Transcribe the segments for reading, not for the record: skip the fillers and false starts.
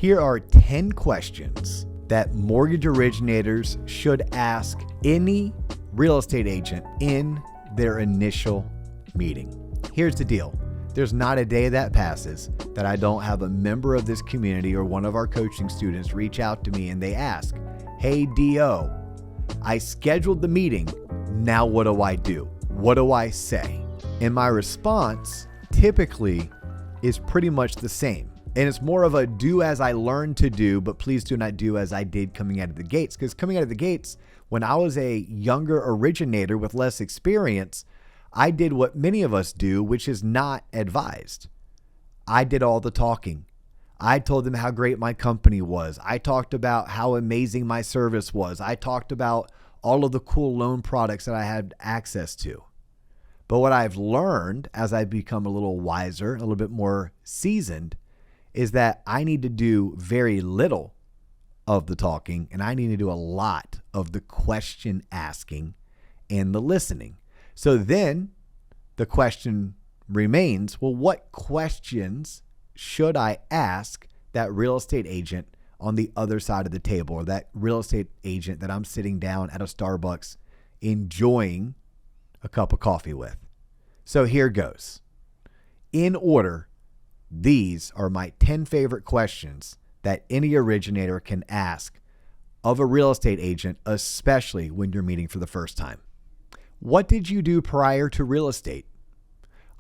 Here are 10 questions that mortgage originators should ask any real estate agent in their initial meeting. Here's the deal. There's not a day that passes that I don't have a member of this community or one of our coaching students reach out to me and they ask, "Hey DO, I scheduled the meeting. Now what do I do? What do I say?" And my response typically is pretty much the same. And it's more of a do as I learned to do, but please do not do as I did coming out of the gates. Because coming out of the gates, when I was a younger originator with less experience, I did what many of us do, which is not advised. I did all the talking. I told them how great my company was. I talked about how amazing my service was. I talked about all of the cool loan products that I had access to. But what I've learned as I've become a little wiser, a little bit more seasoned, is that I need to do very little of the talking and I need to do a lot of the question asking and the listening. So then the question remains, well, what questions should I ask that real estate agent on the other side of the table, or that real estate agent that I'm sitting down at a Starbucks enjoying a cup of coffee with? So here goes. In order, these are my 10 favorite questions that any originator can ask of a real estate agent, especially when you're meeting for the first time. What did you do prior to real estate?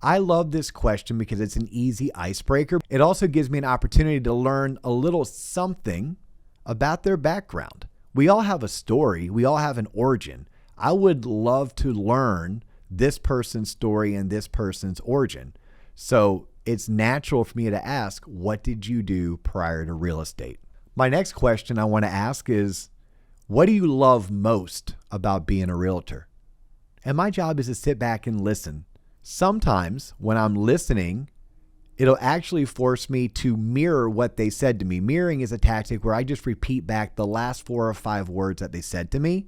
I love this question because it's an easy icebreaker. It also gives me an opportunity to learn a little something about their background. We all have a story. We all have an origin. I would love to learn this person's story and this person's origin. So it's natural for me to ask, what did you do prior to real estate? My next question I want to ask is, what do you love most about being a realtor? And my job is to sit back and listen. Sometimes when I'm listening, it'll actually force me to mirror what they said to me. Mirroring is a tactic where I just repeat back the last 4 or 5 words that they said to me.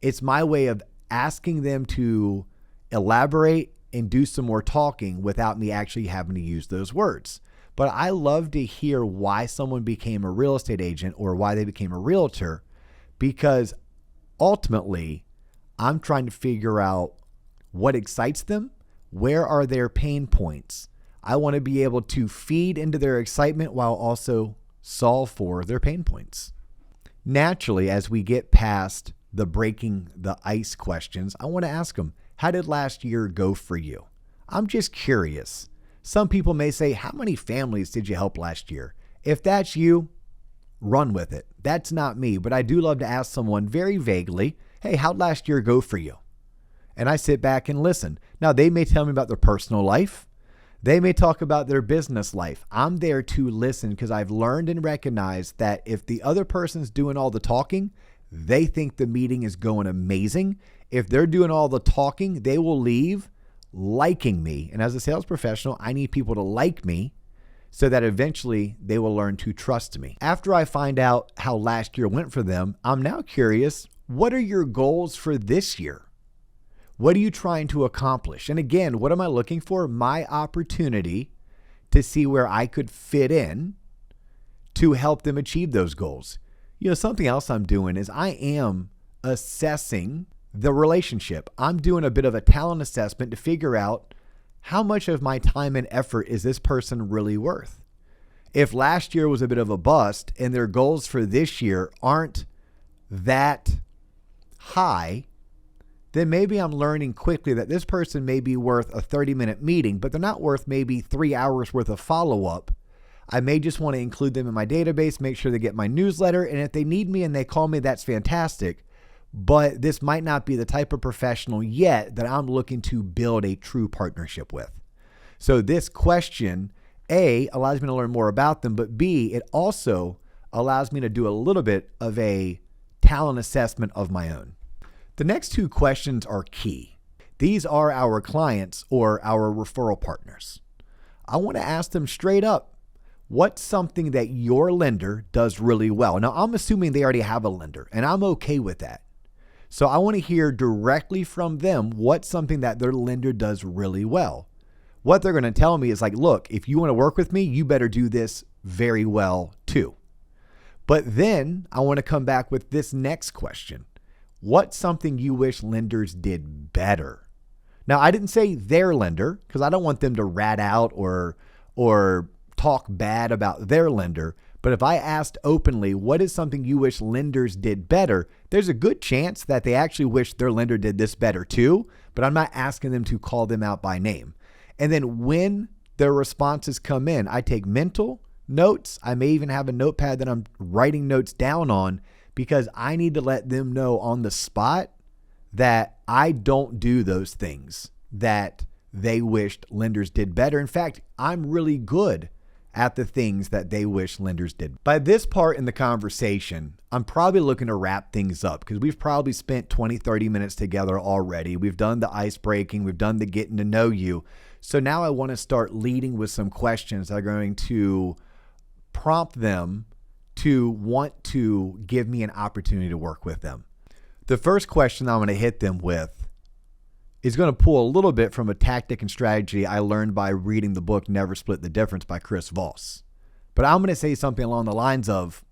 It's my way of asking them to elaborate and do some more talking without me actually having to use those words. But I love to hear why someone became a real estate agent or why they became a realtor, because ultimately I'm trying to figure out what excites them. Where are their pain points? I want to be able to feed into their excitement while also solve for their pain points. Naturally, as we get past the breaking the ice questions, I want to ask them, how did last year go for you? I'm just curious. Some people may say, how many families did you help last year? If that's you, run with it. That's not me, but I do love to ask someone very vaguely, hey, how'd last year go for you? And I sit back and listen. Now, they may tell me about their personal life. They may talk about their business life. I'm there to listen because I've learned and recognized that if the other person's doing all the talking, they think the meeting is going amazing. If they're doing all the talking, they will leave liking me. And as a sales professional, I need people to like me so that eventually they will learn to trust me. After I find out how last year went for them, I'm now curious, what are your goals for this year? What are you trying to accomplish? And again, what am I looking for? My opportunity to see where I could fit in to help them achieve those goals. You know, something else I'm doing is I am assessing the relationship. I'm doing a bit of a talent assessment to figure out how much of my time and effort is this person really worth. If last year was a bit of a bust and their goals for this year aren't that high, then maybe I'm learning quickly that this person may be worth a 30-minute meeting, but they're not worth maybe 3 hours worth of follow-up. I may just want to include them in my database, make sure they get my newsletter, and if they need me and they call me, that's fantastic. But this might not be the type of professional yet that I'm looking to build a true partnership with. So this question, A, allows me to learn more about them, but B, it also allows me to do a little bit of a talent assessment of my own. The next 2 questions are key. These are our clients or our referral partners. I want to ask them straight up, what's something that your lender does really well? Now, I'm assuming they already have a lender, and I'm okay with that. So I want to hear directly from them what's something that their lender does really well. What they're going to tell me is like, look, if you want to work with me, you better do this very well too. But then I want to come back with this next question. What's something you wish lenders did better? Now, I didn't say their lender because I don't want them to rat out or talk bad about their lender. But if I asked openly, what is something you wish lenders did better? There's a good chance that they actually wish their lender did this better too, but I'm not asking them to call them out by name. And then when their responses come in, I take mental notes. I may even have a notepad that I'm writing notes down on because I need to let them know on the spot that I don't do those things that they wished lenders did better. In fact, I'm really good at the things that they wish lenders did. By this part in the conversation, I'm probably looking to wrap things up because we've probably spent 20, 30 minutes together already. We've done the ice breaking. We've done the getting to know you. So now I want to start leading with some questions that are going to prompt them to want to give me an opportunity to work with them. The first question I'm going to hit them with is going to pull a little bit from a tactic and strategy I learned by reading the book Never Split the Difference by Chris Voss. But I'm going to say something along the lines of,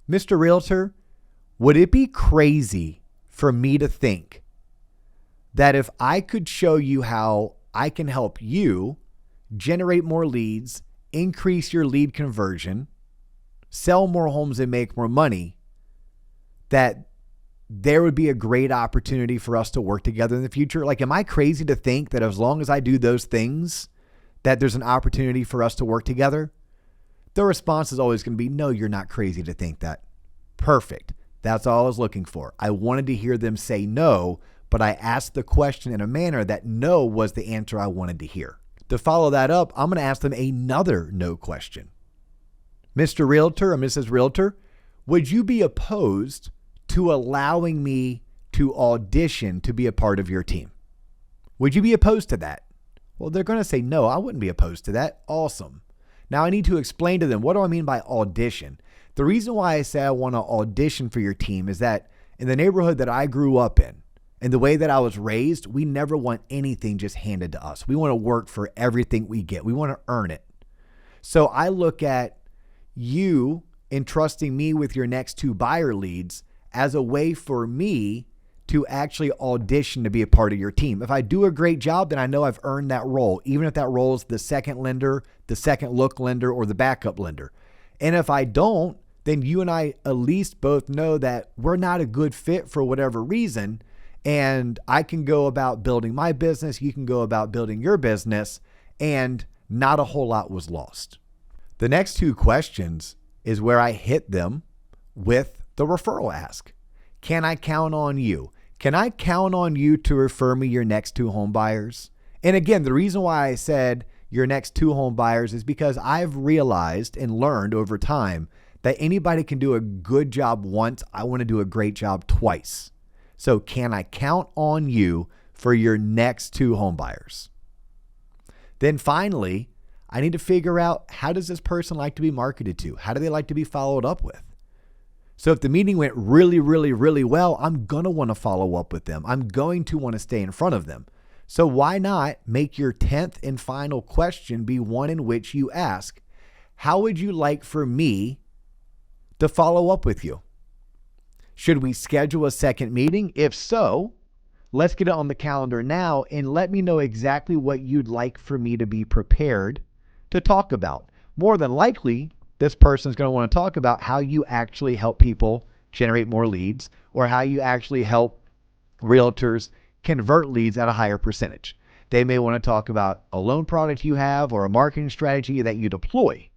Mr. Realtor, would it be crazy for me to think that if I could show you how I can help you generate more leads, increase your lead conversion, sell more homes and make more money, that there would be a great opportunity for us to work together in the future? Like, am I crazy to think that as long as I do those things, that there's an opportunity for us to work together? The response is always going to be, no, you're not crazy to think that. Perfect. That's all I was looking for. I wanted to hear them say no, but I asked the question in a manner that no was the answer I wanted to hear. To follow that up, I'm going to ask them another no question. Mr. Realtor or Mrs. Realtor, would you be opposed to allowing me to audition to be a part of your team? Would you be opposed to that? Well, they're going to say, no, I wouldn't be opposed to that. Awesome. Now I need to explain to them, what do I mean by audition? The reason why I say I want to audition for your team is that in the neighborhood that I grew up in and the way that I was raised, we never want anything just handed to us. We want to work for everything we get. We want to earn it. So I look at you entrusting me with your next 2 buyer leads as a way for me to actually audition to be a part of your team. If I do a great job, then I know I've earned that role, even if that role is the second lender, the second look lender, or the backup lender. And if I don't, then you and I at least both know that we're not a good fit for whatever reason. And I can go about building my business. You can go about building your business, and not a whole lot was lost. The next 2 questions is where I hit them with the referral ask. Can I count on you? Can I count on you to refer me your next 2 home buyers? And again, the reason why I said your next 2 home buyers is because I've realized and learned over time that anybody can do a good job once. I want to do a great job twice. So can I count on you for your next 2 home buyers? Then finally, I need to figure out, how does this person like to be marketed to? How do they like to be followed up with? So if the meeting went really, really, really well, I'm going to want to follow up with them. I'm going to want to stay in front of them. So why not make your 10th and final question be one in which you ask, how would you like for me to follow up with you? Should we schedule a second meeting? If so, let's get it on the calendar now and let me know exactly what you'd like for me to be prepared to talk about. More than likely, this person's going to want to talk about how you actually help people generate more leads, or how you actually help realtors convert leads at a higher percentage. They may want to talk about a loan product you have or a marketing strategy that you deploy.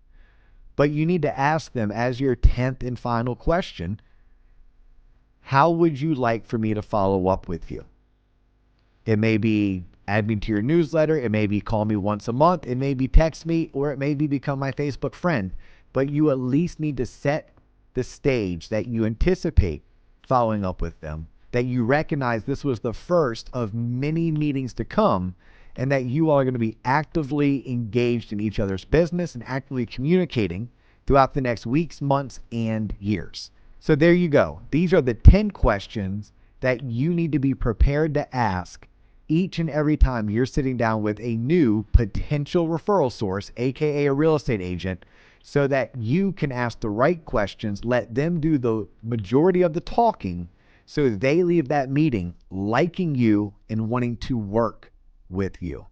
But you need to ask them as your 10th and final question, how would you like for me to follow up with you? It may be add me to your newsletter. It may be call me once a month. It may be text me, or it may be become my Facebook friend. But you at least need to set the stage that you anticipate following up with them, that you recognize this was the first of many meetings to come, and that you all are going to be actively engaged in each other's business and actively communicating throughout the next weeks, months, and years. So there you go. These are the 10 questions that you need to be prepared to ask each and every time you're sitting down with a new potential referral source, aka a real estate agent, so that you can ask the right questions, let them do the majority of the talking, so they leave that meeting liking you and wanting to work with you.